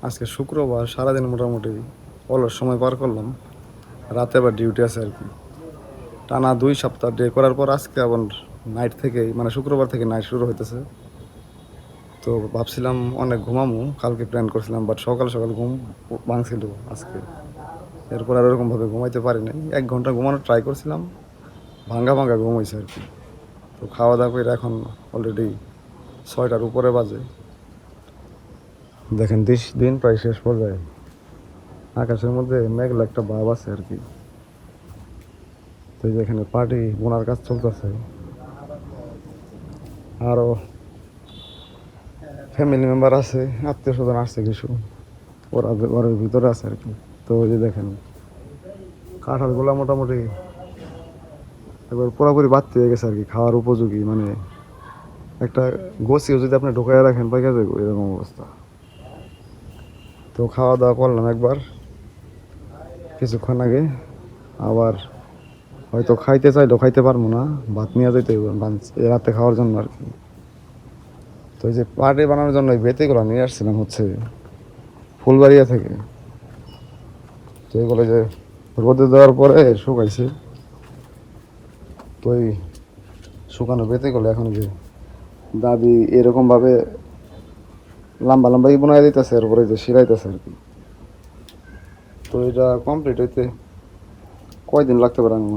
আজকে শুক্রবার, সারাদিন মোটামুটি অলস সময় পার করলাম। রাতে আবার ডিউটি আছে আর কি। টানা 2 সপ্তাহ ডে করার পর আজকে আবার নাইট থেকেই, মানে শুক্রবার থেকে নাইট শুরু হইতেছে। তো ভাবছিলাম অনেক ঘুমামু, কালকে প্ল্যান করছিলাম, বাট সকাল সকাল ঘুম ভাঙছিল আজকে। এরপর আর ওরকমভাবে ঘুমাইতে পারি নাই। 1 ঘন্টা ঘুমানোর ট্রাই করছিলাম, ভাঙ্গা ভাঙ্গা ঘুম হয়েছে আর কি। তো খাওয়া দাওয়া করে এখন অলরেডি 6টার উপরে বাজে। দেখেন দিন প্রায় শেষ পর্যায়ে, আকাশের মধ্যে মেঘলা একটা ভাব আছে আর কি। তো এই যে এখানে পার্টি বোনার কাজ চলতেছে, আরও ফ্যামিলি মেম্বার আছে, আত্মীয় স্বজন আসছে কিছু, ওরা ঘরের ভিতরে আছে আর কি। তো ওই যে দেখেন কাঁঠালগুলা মোটামুটি একবার পুরোপুরি বাড়তে হয়ে গেছে আর কি, খাওয়ার উপযোগী। মানে একটা গোছিও যদি আপনি ঢুকাইয়া রাখেন পাইকা যাবে এরকম অবস্থা। তো খাওয়া দাওয়া করলাম একবার কিছুক্ষণ আগে, আবার হয়তো খাইতে চাইলেও খাইতে পারবো না, ভাত নিয়ে যেতে রাতে খাওয়ার জন্য আর কি। তো এই যে পার্টি বানানোর জন্য এই বেতেগুলো নিয়ে আসছিলাম হচ্ছে ফুলবাড়িয়া থেকে। তো এগুলো যে রোদে দেওয়ার পরে শুকাইছে, তো এই শুকানো বেতেগুলো এখন যে দাদি এরকমভাবে লম্বা লম্বাই বোনাই দিতেছে, এরপরে যে সিলাইতেছে আর কি। তো এটা কমপ্লিট হইতে কয়দিন লাগতে পারে, আমি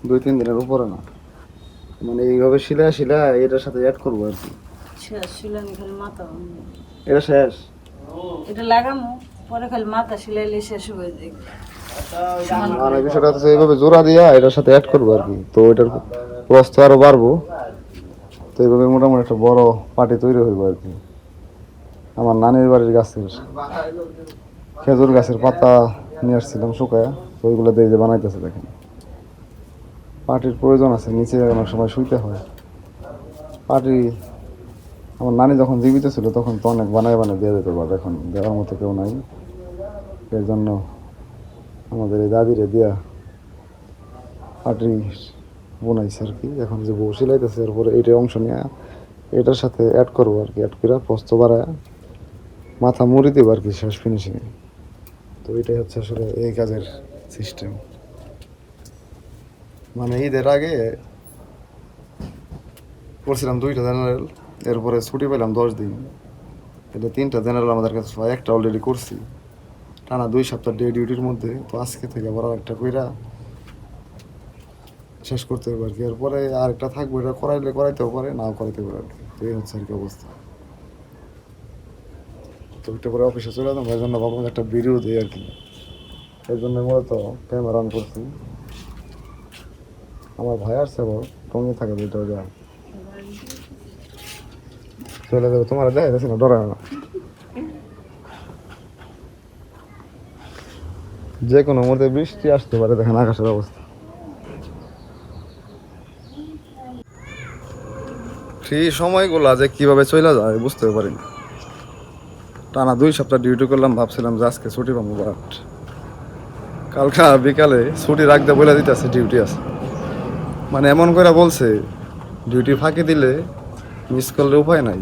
2-3 দিনের উপরে না। মানে এইভাবে সিলাই এটার সাথে অ্যাড করবো আর কি। শেষ সিলানি খালি মাথা এটা শেষ, এটা লাগামো, পরে খালি মাথা সিলাইলে শেষ হয়ে যায়। মানে বিষয়টা হচ্ছে এইভাবে জোড়া দিয়া এটার সাথে অ্যাড করবো আর কি। তো এটার প্রস্থ আরো বাড়বো। তো এইভাবে মোটামুটি একটা বড় পার্টি তৈরি হইব আর কি। আমার নানির বাড়ির গাছের খেজুর গাছের পাতা নিয়ে আসছিলাম শুকায়া, তো ওইগুলো দিয়ে যে বানাইতেছে দেখেন। পার্টির প্রয়োজন আছে, নিচে অনেক সময় শুইতে হয়। পার্টি আমার নানি যখন জীবিত ছিল তখন তো অনেক বানায় দিয়ে যেত, বাট এখন দেওয়ার মতো কেউ নাই। এর জন্য আমাদের এই দাদিরে দিয়া পার্টি বোনাইছে আর কি। এখন যে বউ সিলাইতেছে, এরপরে এইটার অংশ নিয়ে এটার সাথে অ্যাড করবো আর কি। অ্যাড করে প্রস্থ বাড়ায় মাথা মুড়ি দেবো আর কি শেষ ফিনিশিং। তো এটাই হচ্ছে আসলে এই কাজের সিস্টেম। মানে ঈদের আগে করছিলাম 2টা জেনারেল, এরপরে ছুটি পেলাম 10 দিন, এটা 3টা জেনারেল আমাদের কাছে একটা অলরেডি করছি টানা 2 সপ্তাহ ডে ডিউটির মধ্যে। তো আজকে থেকে আবার একটা কইরা শেষ করতে হবে আর কি। এরপরে আরেকটা থাকবে, এটা করাইতেও পারে, নাও করাইতে পারে আর কি। তো এই হচ্ছে আর কি অবস্থা। তো একটা করে অফিসে চলে যেতাম, এই জন্য ভাবলাম একটা ভিডিও দিই আর কি। এর জন্য মূলত ক্যামেরা অন করছি। আমার ভাই আসছে, বল টঙ্গি থাকে দুইটা যায় চলে যাবে, তোমার দেয় দেখছি না, ডরায় না। যে কোনো মুহূর্তে বৃষ্টি আসতে পারে, দেখেন আকাশের অবস্থা। ফ্রি সময়গুলো যে কিভাবে চলে যায় বুঝতে পারি না। টানা 2 সপ্তাহ ডিউটি করলাম, ভাবছিলাম যে আজকে ছুটি পাবো, বাট কালকা বিকালে ছুটি রাখতে বলে দিতেছে ডিউটি আছে। মানে এমন করে বলছে ডিউটি ফাঁকি দিলে মিস করলে উপায় নাই।